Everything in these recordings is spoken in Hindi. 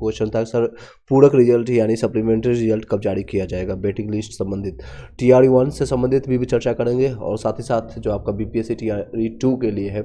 क्वेश्चन था सर पूरक रिजल्ट यानी सप्लीमेंट्री रिजल्ट कब जारी किया जाएगा, वेटिंग लिस्ट संबंधित TRE 1 से संबंधित भी चर्चा करेंगे और साथ ही साथ जो आपका BPSC TRE 2 के लिए है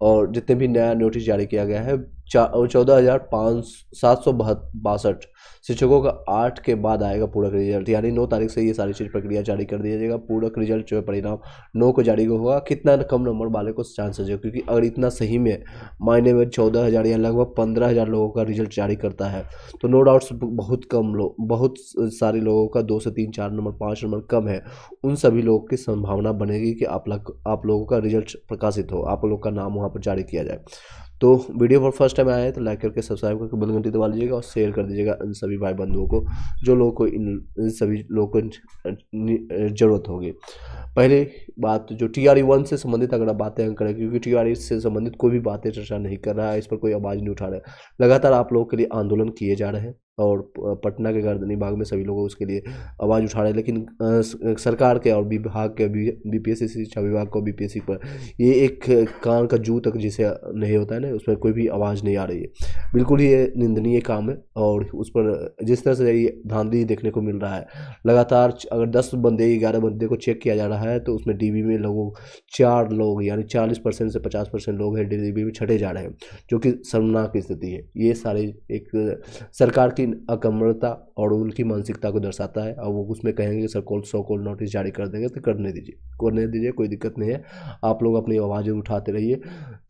और जितने भी नया नोटिस जारी किया गया है 14,762 शिक्षकों का 8 के बाद आएगा पूरक रिजल्ट, यानी 9 तारीख से ये सारी चीज़ प्रक्रिया जारी कर दिया जाएगा। पूरक रिजल्ट जो है परिणाम 9 को जारी होगा। कितना कम नंबर वाले को चांस है, क्योंकि अगर इतना सही में मायने में 14,000 या लगभग 15,000 लोगों का रिजल्ट जारी करता है तो नो डाउट्स बहुत कम लोग, बहुत सारे लोगों का 2 से 3 4 नंबर 5 नंबर कम है, उन सभी लोगों की संभावना बनेगी कि आप लोगों का रिजल्ट प्रकाशित हो, आप लोग का नाम वहाँ पर जारी किया जाए। तो वीडियो पर फर्स्ट टाइम आया है तो लाइक करके सब्सक्राइब करके बेल घंटी दबा लीजिएगा और शेयर कर दीजिएगा इन सभी भाई बंधुओं को जो लोगों को इन सभी लोगों को ज़रूरत होगी। पहले बात जो TRE 1 से संबंधित अगर आप बातें करें, क्योंकि TRE से संबंधित कोई भी बातें चर्चा नहीं कर रहा है, इस पर कोई आवाज़ नहीं उठा रहा है। लगातार आप लोगों के लिए आंदोलन किए जा रहे हैं और पटना के गर्दनी बाग में सभी लोग उसके लिए आवाज़ उठा रहे हैं, लेकिन सरकार के और विभाग के BPSC शिक्षा विभाग को BPSC पर ये एक कान का जू तक जिसे नहीं होता है ना, उसमें कोई भी आवाज़ नहीं आ रही है। बिल्कुल ही ये निंदनीय काम है और उस पर जिस तरह से ये धांधली देखने को मिल रहा है, लगातार अगर 10 बंदे 11 बंदे को चेक किया जा रहा है तो उसमें DB में लोगों 4 लोग यानी 40% से 50% लोग हैं DB में छटे जा रहे हैं, जो कि शर्मनाक स्थिति है। ये सारे एक सरकार की अकमरता और उनकी मानसिकता को दर्शाता है। और वो उसमें कहेंगे सर सो कॉल नोटिस जारी कर देंगे तो करने दीजिए, कोई दिक्कत नहीं है। आप लोग अपनी आवाज़ें उठाते रहिए,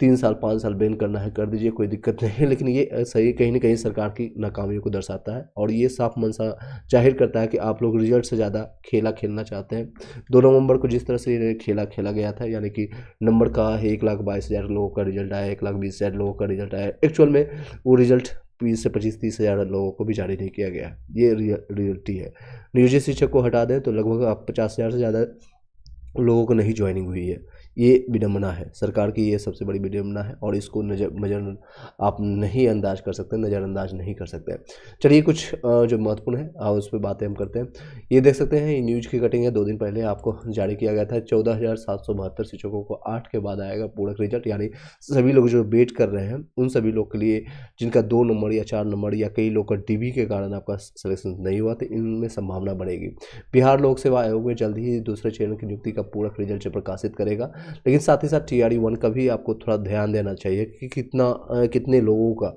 3 साल 5 साल बैन करना है कर दीजिए, कोई दिक्कत नहीं है। लेकिन ये सही कहीं ना कहीं सरकार की नाकामियों को दर्शाता है और ये साफ मंशा जाहिर करता है कि आप लोग रिजल्ट से ज़्यादा खेला खेलना चाहते हैं। 2 नवंबर को जिस तरह से खेला गया था, यानी कि नंबर का 1,22,000 लोगों का रिजल्ट आया, 1,20,000 लोगों का रिजल्ट आया, एक्चुअल में वो रिजल्ट 20 से 25-30 हज़ार लोगों को भी जारी नहीं किया गया। ये रियलिटी है। नियोजित शिक्षक को हटा दें तो लगभग आप 50,000 से ज़्यादा लोगों को नहीं ज्वाइनिंग हुई है। ये विडम्बना है सरकार की, ये सबसे बड़ी विडम्बना है और इसको नज़र आप नहीं अंदाज कर सकते, नज़रअंदाज नहीं कर सकते। चलिए कुछ जो महत्वपूर्ण है उस पर बातें हम करते हैं। ये देख सकते हैं ये न्यूज़ की कटिंग है, 2 दिन पहले आपको जारी किया गया था। 14,772 शिक्षकों को 8 के बाद आएगा पूरक रिजल्ट, यानी सभी लोग जो वेट कर रहे हैं उन सभी लोग के लिए जिनका 2 नंबर या 4 नंबर या कई लोग का DB के कारण आपका सिलेक्शन नहीं हुआ तो इनमें संभावना बढ़ेगी। बिहार लोक सेवा आयोग में जल्द ही दूसरे चरण की नियुक्ति का पूरक रिजल्ट प्रकाशित करेगा, लेकिन साथ ही साथ TRE 1 का भी आपको थोड़ा ध्यान देना चाहिए कि कितने लोगों का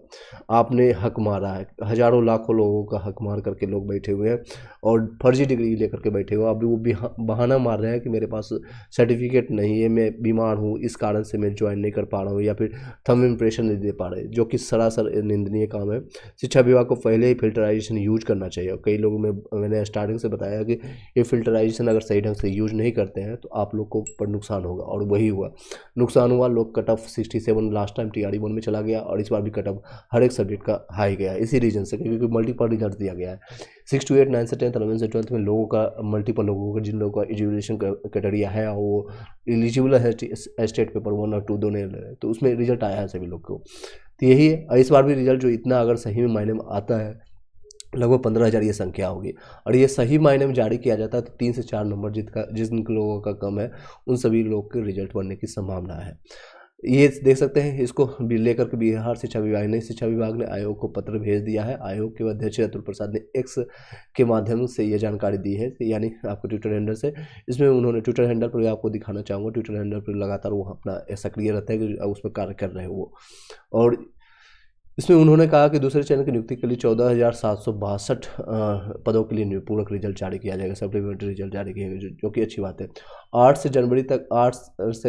आपने हक मारा है। हजारों लाखों लोगों का हक मार करके लोग बैठे हुए हैं और फर्जी डिग्री लेकर के बैठे हुए हैं। अभी वो बहाना मार रहे हैं कि मेरे पास सर्टिफिकेट नहीं है, मैं बीमार हूँ, इस कारण से मैं ज्वाइन नहीं कर पा रहा हूँ, या फिर थंब इम्प्रेशन नहीं दे पा रहे, जो कि सरासर निंदनीय काम है। शिक्षा विभाग को पहले ही फिल्टराइजेशन यूज करना चाहिए और कई लोगों में मैंने स्टार्टिंग से बताया कि ये फिल्टराइजेशन अगर सही ढंग से यूज नहीं करते हैं तो आप लोग को पर नुकसान होगा और वही हुआ, नुकसान हुआ। लोग cut off 67 last time TRE 1 में चला गया और इस बार भी कट ऑफ हर एक सब्जेक्ट का हाई गया है, इसी रीजन से, क्योंकि मल्टीपल रिजल्ट दिया गया है। 6 to 8 9 से 10 11 से 12 में लोगों का मल्टीपल लोगों का जिन लोगों का एजुकेशन क्राइटेरिया है और वो एलिजिबल है स्टेट पेपर 1 और 2 दोनों, तो उसमें रिजल्ट आया है सभी लोग को। तो यही है, इस बार भी रिजल्ट जो इतना अगर सही में मायने में आता है लगभग 15,000 ये संख्या होगी और ये सही मायने में जारी किया जाता है तो 3 से 4 नंबर जिन लोगों का कम है उन सभी लोग के रिजल्ट बनने की संभावना है। ये देख सकते हैं, इसको भी लेकर के बिहार शिक्षा विभाग ने आयोग को पत्र भेज दिया है। आयोग के अध्यक्ष अतुल प्रसाद ने X के माध्यम से ये जानकारी दी है, यानी आपको ट्विटर हैंडल से। इसमें उन्होंने ट्विटर हैंडल पर आपको दिखाना चाहूँगा, ट्विटर हैंडल पर लगातार वो अपना सक्रिय रहता है कि उसमें कार्य कर रहे हैं वो। और इसमें उन्होंने कहा कि दूसरे चरण की नियुक्ति के लिए 14,762 पदों के लिए पूरक रिजल्ट जारी किया जाएगा, सप्लीमेंट्री रिजल्ट जारी किया जाएगा, जो कि अच्छी बात है। 8 से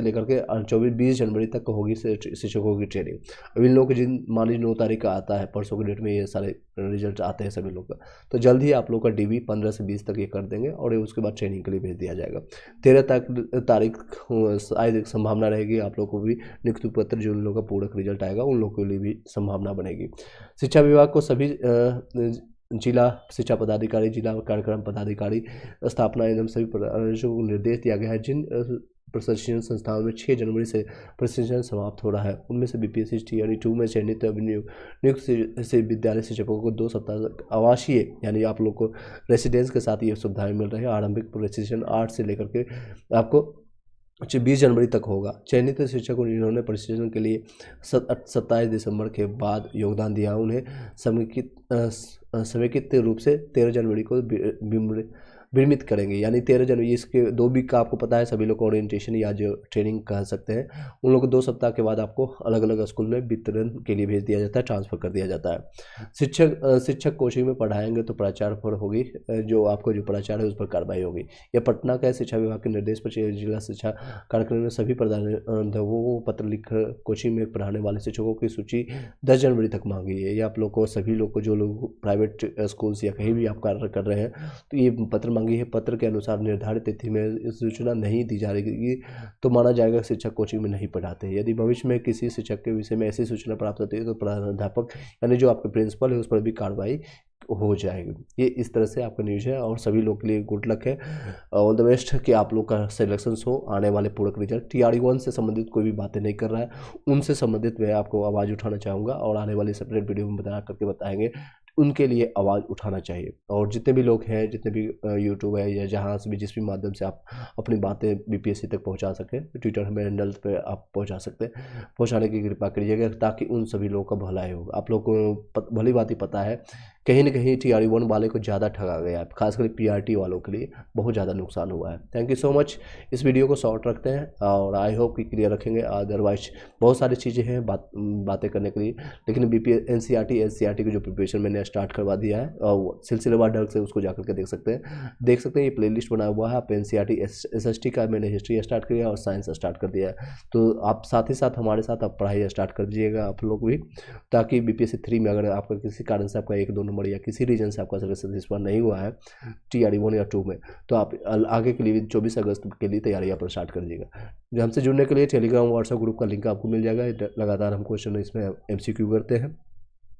लेकर के 20 जनवरी तक होगी शिक्षकों की ट्रेनिंग। अब इन लोगों के मान लीजिए 9 तारीख का आता है, परसों के डेट में ये सारे रिजल्ट आते हैं सभी लोग का, तो जल्द ही आप लोग का DB 15 से 20 तक ये कर देंगे और उसके बाद ट्रेनिंग के लिए भेज दिया जाएगा। 13 तारीख शायद संभावना रहेगी आप लोग को भी नियुक्ति पत्र, जो उन लोगों का पूरक रिजल्ट आएगा उन लोगों के लिए भी संभावना बनेगी। शिक्षा विभाग को सभी जिला शिक्षा पदाधिकारी, जिला कार्यक्रम पदाधिकारी, स्थापना एवं सभी को निर्देश दिया गया है जिन प्रशिक्षण संस्थाओं में 6 जनवरी से प्रशिक्षण समाप्त हो रहा है उनमें से BPSC TRE 2 में चयनित नियुक्त से विद्यालय शिक्षकों को 2 सप्ताह तक आवासीय, यानी आप लोग को रेसिडेंस के साथ ये सुविधाएं मिल रही है। आरंभिक प्रशिक्षण 8 से लेकर के आपको 20 जनवरी तक होगा। चयनित शिक्षकों जिन्होंने प्रशिक्षण के लिए 27 दिसंबर के बाद योगदान दिया उन्हें समेकित रूप से 13 जनवरी को विरमित करेंगे। यानी 13 जनवरी, इसके 2 वीक का आपको पता है सभी लोग ओरिएंटेशन या जो ट्रेनिंग कह सकते हैं, उन लोग को 2 सप्ताह के बाद आपको अलग अलग स्कूल में वितरण के लिए भेज दिया जाता है, ट्रांसफ़र कर दिया जाता है। शिक्षक कोचिंग में पढ़ाएंगे तो प्राचार्य पर होगी, जो आपको जो प्राचार्य है उस पर कार्रवाई होगी। यह पटना का शिक्षा विभाग के निर्देश पर जिला शिक्षा कार्यक्रम में सभी प्राध्यापकों को पत्र लिखकर कोचिंग में पढ़ाने वाले शिक्षकों की सूची 10 जनवरी तक मांगी है। ये आप लोग को, सभी लोग को, जो लोग प्राइवेट स्कूल्स या कहीं भी आप कार्य कर रहे हैं, तो ये पत्र मांगी है। पत्र के अनुसार निर्धारित तिथि में सूचना नहीं दी जा रही तो माना जाएगा शिक्षक कोचिंग में नहीं पढ़ाते। यदि भविष्य में किसी शिक्षक के विषय में ऐसी सूचना प्राप्त होती है तो प्राध्यापक यानी जो आपके प्रिंसिपल है उस पर भी कार्रवाई हो जाएगी। ये इस तरह से आपका न्यूज़ है और सभी लोग के लिए गुड लक है, ऑल द बेस्ट कि आप लोग का सिलेक्शन हो। आने वाले पूरक रिजल्ट TRE-1 से संबंधित कोई भी बातें नहीं कर रहा है, उनसे संबंधित मैं आपको आवाज़ उठाना चाहूँगा और आने वाली सेपरेट वीडियो में बता करके बताएंगे उनके लिए आवाज़ उठाना चाहिए। और जितने भी लोग हैं, जितने भी यूट्यूब है या जहाँ से भी, जिस भी माध्यम से आप अपनी बातें BPSC तक पहुँचा सकें, ट्विटर में हैंडल पे आप पहुँचा सकते हैं, पहुँचाने की कृपा करिएगा ताकि उन सभी लोगों का भलाई हो। आप लोग को भली बात ही पता है कहीं ना कहीं TRE-1 वाले को ज़्यादा ठगा गया है, खासकर PRT वालों के लिए बहुत ज़्यादा नुकसान हुआ है। Thank you so much. इस वीडियो को शॉर्ट रखते हैं और आई होप कि क्लियर रखेंगे। अदरवाइज बहुत सारी चीज़ें हैं बातें करने के लिए, लेकिन NCERT SCERT की जो प्रिपरेशन मैंने स्टार्ट करवा दिया है और सिलसिलेवार ढंग से उसको जाकर के देख सकते हैं। ये प्लेलिस्ट बना हुआ है। आप NCERT SST का मैंने हिस्ट्री स्टार्ट किया और साइंस स्टार्ट कर दिया है, तो आप साथ ही साथ हमारे साथ आप पढ़ाई स्टार्ट कर दीजिएगा आप लोग भी, ताकि BPSC 3 में अगर आपका किसी कारण से आपका 1-2 नंबर या किसी रीजन से आपका सिलेक्शन इस बार नहीं हुआ है TRE-1 या 2 में, तो आप आगे के लिए 24 अगस्त के लिए तैयारी आप स्टार्ट कर दीजिएगा। जो हमसे जुड़ने के लिए टेलीग्राम व्हाट्सएप ग्रुप का लिंक आपको मिल जाएगा। लगातार हम क्वेश्चन इसमें MCQ करते हैं,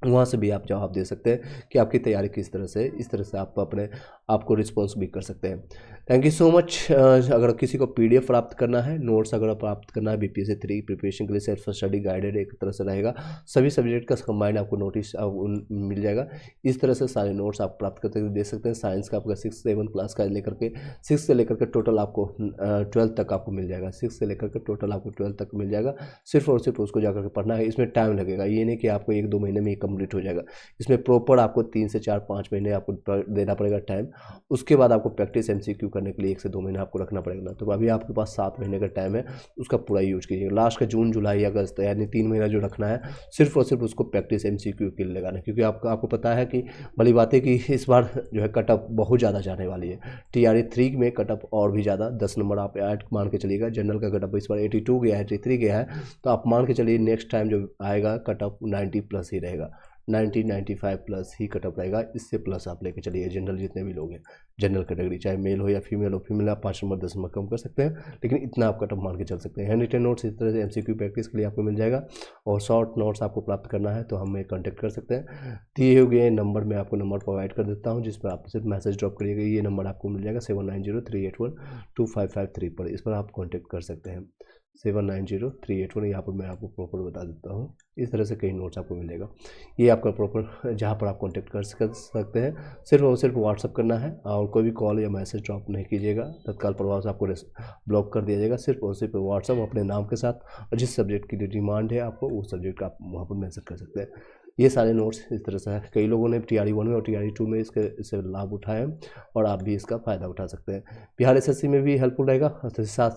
वहाँ से भी आप जवाब दे सकते हैं कि आपकी तैयारी किस तरह से, इस तरह से आप अपने आपको रिस्पॉन्स भी कर सकते हैं। Thank you so much. अगर किसी को PDF प्राप्त करना है, नोट्स अगर प्राप्त करना है BPSC 3 प्रिपरेशन के लिए, सेल्फ स्टडी गाइडेड एक तरह से रहेगा, सभी सब्जेक्ट का कंबाइंड आपको नोटिस मिल जाएगा। इस तरह से सारे नोट्स आप प्राप्त करते हुए दे सकते हैं। साइंस का आपका 6-7 क्लास का लेकर के 6 से लेकर के टोटल आपको 12 तक आपको मिल जाएगा। 6 से लेकर के टोटल आपको 12 तक मिल जाएगा। सिर्फ और सिर्फ उसको जाकर के पढ़ना है। इसमें टाइम लगेगा, ये नहीं कि आपको 1-2 महीने में कंप्लीट हो जाएगा। इसमें प्रॉपर आपको 3 से 4-5 महीने आपको देना पड़ेगा टाइम। उसके बाद आपको प्रैक्टिस MCQ करने के लिए 1 से 2 महीने आपको रखना पड़ेगा। तो अभी आपके पास 7 महीने का टाइम है, उसका पूरा यूज कीजिएगा। लास्ट का जून, जुलाई, अगस्त यानी 3 महीना जो रखना है सिर्फ और सिर्फ उसको प्रैक्टिस MCQ के लिए लगाना है, क्योंकि आपको पता है कि भली बात है कि इस बार जो है कटअप बहुत ज़्यादा जाने वाली है। TRE-3 में कटअप और भी ज़्यादा 10 नंबर आप ऐड मान के चलिएगा। जनरल का कटअप इस बार 82 गया है, 83 गया है, तो आप मान के चलिए नेक्स्ट टाइम जो आएगा कटअप 90+ ही रहेगा। 90-95+ ही कटअप रहेगा। इससे प्लस आप लेके चलिए। जनरल जितने भी लोग हैं, जनरल कैटेगरी चाहे मेल हो या फीमेल हो, फीमेल आप 5 नंबर 10 नंबर कम कर सकते हैं, लेकिन इतना आप कटअप मान के चल सकते हैं। हैंड रिटन नोट्स इस तरह से MCQ प्रैक्टिस के लिए आपको मिल जाएगा। और शॉर्ट नोट्स आपको प्राप्त करना है तो हमें कॉन्टैक्ट कर सकते हैं। दिए हुए नंबर में आपको नंबर प्रोवाइड कर देता हूँ, जिस पर आप सिर्फ मैसेज ड्रॉप करिएगा। ये नंबर आपको मिल जाएगा 7903812553 पर। इस पर आप कॉन्टैक्ट कर सकते हैं। 790381, यहाँ पर मैं आपको प्रॉपर बता देता हूँ। इस तरह से कई नोट्स आपको मिलेगा। ये आपका प्रॉपर जहाँ पर आप कांटेक्ट कर सकते हैं। सिर्फ और सिर्फ व्हाट्सअप करना है और कोई भी कॉल या मैसेज ड्रॉप नहीं कीजिएगा, तत्काल प्रभाव से आपको ब्लॉक कर दिया जाएगा। सिर्फ और सिर्फ व्हाट्सअप अपने नाम के साथ और जिस सब्जेक्ट की डिमांड है आपको, वो सब्जेक्ट आप वहाँ पर मैसेज कर सकते हैं। ये सारे नोट्स इस तरह से है। कई लोगों ने TRE-1 में और TRE-2 में इससे लाभ उठाया और आप भी इसका फ़ायदा उठा सकते हैं। बिहार SSC में भी हेल्पफुल रहेगा। साथ ही साथ